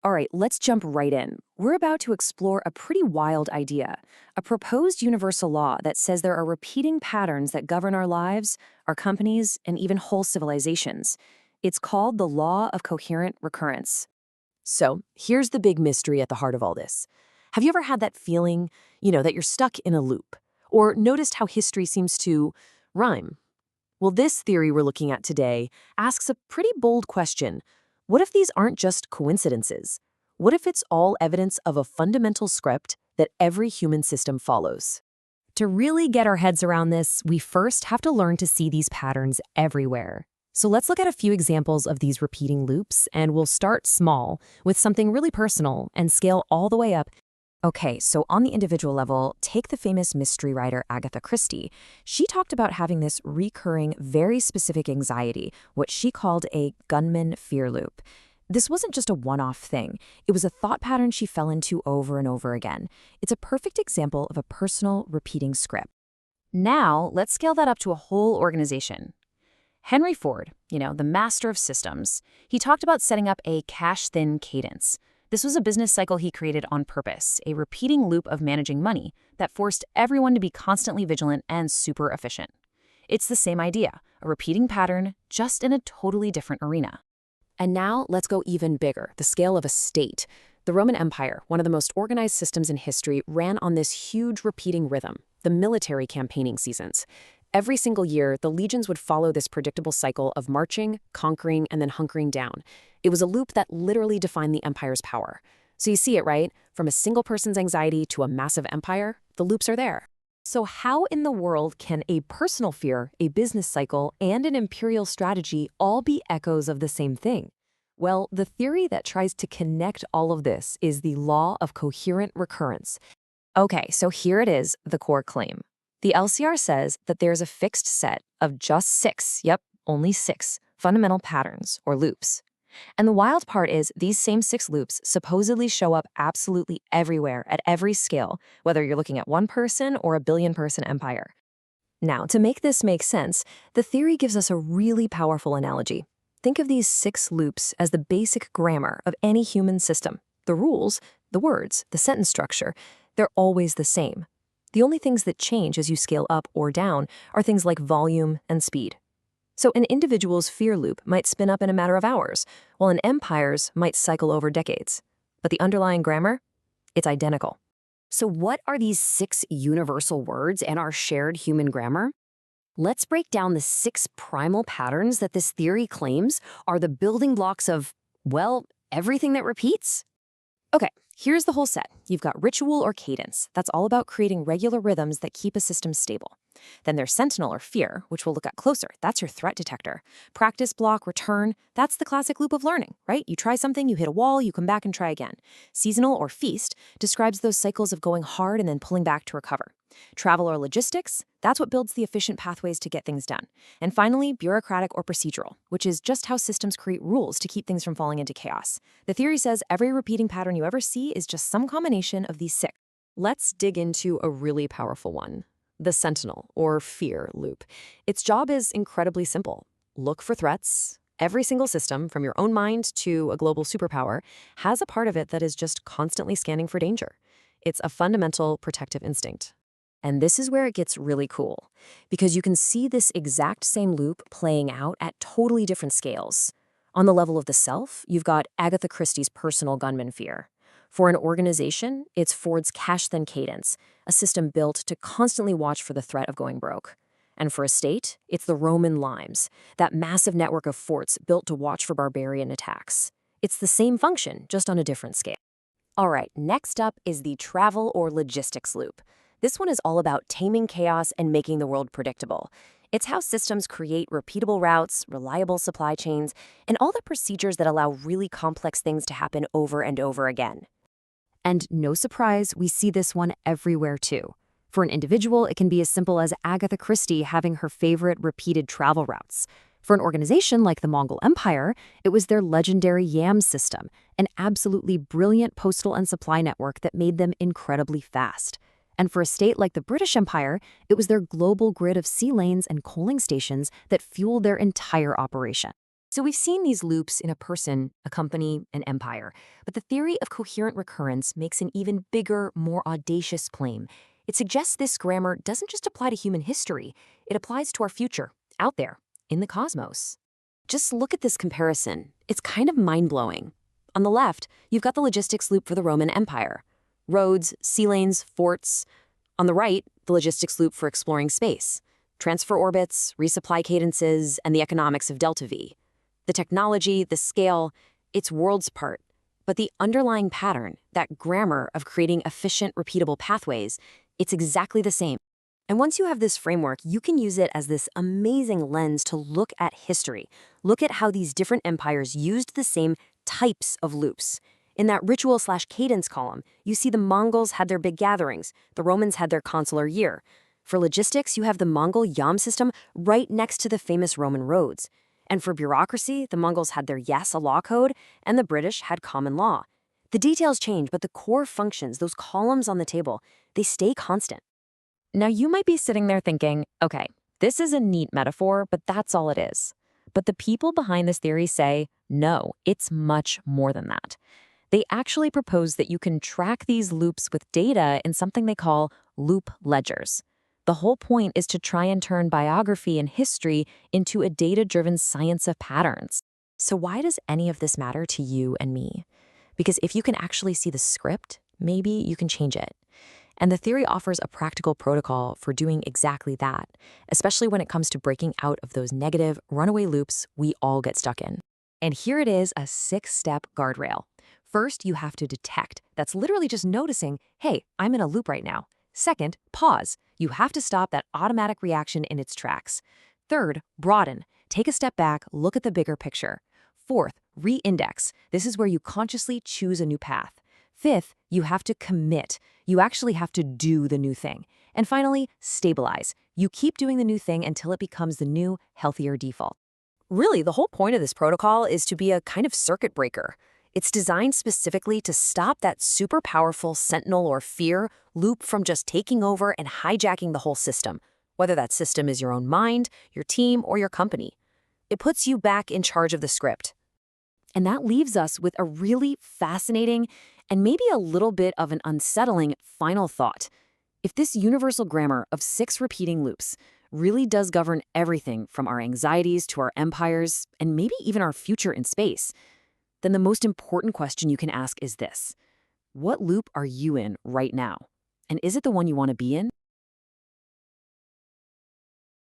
All right, let's jump right in. We're about to explore a pretty wild idea, a proposed universal law that says there are repeating patterns that govern our lives, our companies, and even whole civilizations. It's called the Law of Coherent Recurrence. So, here's the big mystery at the heart of all this. Have you ever had that feeling, that you're stuck in a loop? Or noticed how history seems to rhyme? Well, this theory we're looking at today asks a pretty bold question. What if these aren't just coincidences? What if it's all evidence of a fundamental script that every human system follows? To really get our heads around this, we first have to learn to see these patterns everywhere. So let's look at a few examples of these repeating loops, and we'll start small with something really personal and scale all the way up. Okay, so on the individual level, take the famous mystery writer Agatha Christie. She talked about having this recurring, very specific anxiety, what she called a gunman fear loop. This wasn't just a one-off thing. It was a thought pattern she fell into over and over again. It's a perfect example of a personal, repeating script. Now, let's scale that up to a whole organization. Henry Ford, the master of systems, he talked about setting up a cash-thin cadence. This was a business cycle he created on purpose, a repeating loop of managing money that forced everyone to be constantly vigilant and super efficient. It's the same idea, a repeating pattern, just in a totally different arena. And now let's go even bigger, the scale of a state. The Roman Empire, one of the most organized systems in history, ran on this huge repeating rhythm, the military campaigning seasons. Every single year, the legions would follow this predictable cycle of marching, conquering, and then hunkering down. It was a loop that literally defined the empire's power. So you see it, right? From a single person's anxiety to a massive empire, the loops are there. So how in the world can a personal fear, a business cycle, and an imperial strategy all be echoes of the same thing? Well, the theory that tries to connect all of this is the Law of Coherent Recurrence. Okay, so here it is, the core claim. The LCR says that there's a fixed set of just only six, fundamental patterns, or loops. And the wild part is these same 6 loops supposedly show up absolutely everywhere at every scale, whether you're looking at one person or a billion-person empire. Now, to make this make sense, the theory gives us a really powerful analogy. Think of these 6 loops as the basic grammar of any human system. The rules, the words, the sentence structure, they're always the same. The only things that change as you scale up or down are things like volume and speed. So an individual's fear loop might spin up in a matter of hours, while an empire's might cycle over decades. But the underlying grammar, it's identical. So what are these 6 universal words and our shared human grammar? Let's break down the 6 primal patterns that this theory claims are the building blocks of, everything that repeats. Okay, here's the whole set. You've got ritual or cadence. That's all about creating regular rhythms that keep a system stable. Then there's sentinel or fear, which we'll look at closer. That's your threat detector. Practice, block, return. That's the classic loop of learning, right? You try something, you hit a wall, you come back and try again. Seasonal or feast describes those cycles of going hard and then pulling back to recover. Travel or logistics, that's what builds the efficient pathways to get things done. And finally, bureaucratic or procedural, which is just how systems create rules to keep things from falling into chaos. The theory says every repeating pattern you ever see is just some combination of these 6. Let's dig into a really powerful one. The sentinel, or fear, loop. Its job is incredibly simple. Look for threats. Every single system, from your own mind to a global superpower, has a part of it that is just constantly scanning for danger. It's a fundamental protective instinct. And this is where it gets really cool, because you can see this exact same loop playing out at totally different scales. On the level of the self, you've got Agatha Christie's personal gunman fear. For an organization, it's Ford's cash-thin cadence, a system built to constantly watch for the threat of going broke. And for a state, it's the Roman limes, that massive network of forts built to watch for barbarian attacks. It's the same function, just on a different scale. All right, next up is the travel or logistics loop. This one is all about taming chaos and making the world predictable. It's how systems create repeatable routes, reliable supply chains, and all the procedures that allow really complex things to happen over and over again. And no surprise, we see this one everywhere too. For an individual, it can be as simple as Agatha Christie having her favorite repeated travel routes. For an organization like the Mongol Empire, it was their legendary YAM system, an absolutely brilliant postal and supply network that made them incredibly fast. And for a state like the British Empire, it was their global grid of sea lanes and coaling stations that fueled their entire operation. So we've seen these loops in a person, a company, an empire, but the theory of coherent recurrence makes an even bigger, more audacious claim. It suggests this grammar doesn't just apply to human history, it applies to our future, out there, in the cosmos. Just look at this comparison. It's kind of mind-blowing. On the left, you've got the logistics loop for the Roman Empire. Roads, sea lanes, forts. On the right, the logistics loop for exploring space. Transfer orbits, resupply cadences, and the economics of delta V. The technology, the scale, it's worlds apart. But the underlying pattern, that grammar of creating efficient, repeatable pathways, it's exactly the same. And once you have this framework, you can use it as this amazing lens to look at history. Look at how these different empires used the same types of loops. In that ritual/cadence column, you see the Mongols had their big gatherings. The Romans had their consular year. For logistics, you have the Mongol yam system right next to the famous Roman roads. And for bureaucracy, the Mongols had their Yassa law code, and the British had common law. The details change, but the core functions, those columns on the table, they stay constant. Now, you might be sitting there thinking, okay, this is a neat metaphor, but that's all it is. But the people behind this theory say, no, it's much more than that. They actually propose that you can track these loops with data in something they call loop ledgers. The whole point is to try and turn biography and history into a data-driven science of patterns. So why does any of this matter to you and me? Because if you can actually see the script, maybe you can change it. And the theory offers a practical protocol for doing exactly that, especially when it comes to breaking out of those negative, runaway loops we all get stuck in. And here it is, a 6-step guardrail. First, you have to detect. That's literally just noticing, hey, I'm in a loop right now. Second, pause. You have to stop that automatic reaction in its tracks. Third, broaden. Take a step back, look at the bigger picture. Fourth, re-index. This is where you consciously choose a new path. Fifth, you have to commit. You actually have to do the new thing. And finally, stabilize. You keep doing the new thing until it becomes the new, healthier default. Really, the whole point of this protocol is to be a kind of circuit breaker. It's designed specifically to stop that super powerful sentinel or fear loop from just taking over and hijacking the whole system, whether that system is your own mind, your team, or your company. It puts you back in charge of the script. And that leaves us with a really fascinating and maybe a little bit of an unsettling final thought. If this universal grammar of 6 repeating loops really does govern everything from our anxieties to our empires and maybe even our future in space, then the most important question you can ask is this: what loop are you in right now? And is it the one you want to be in?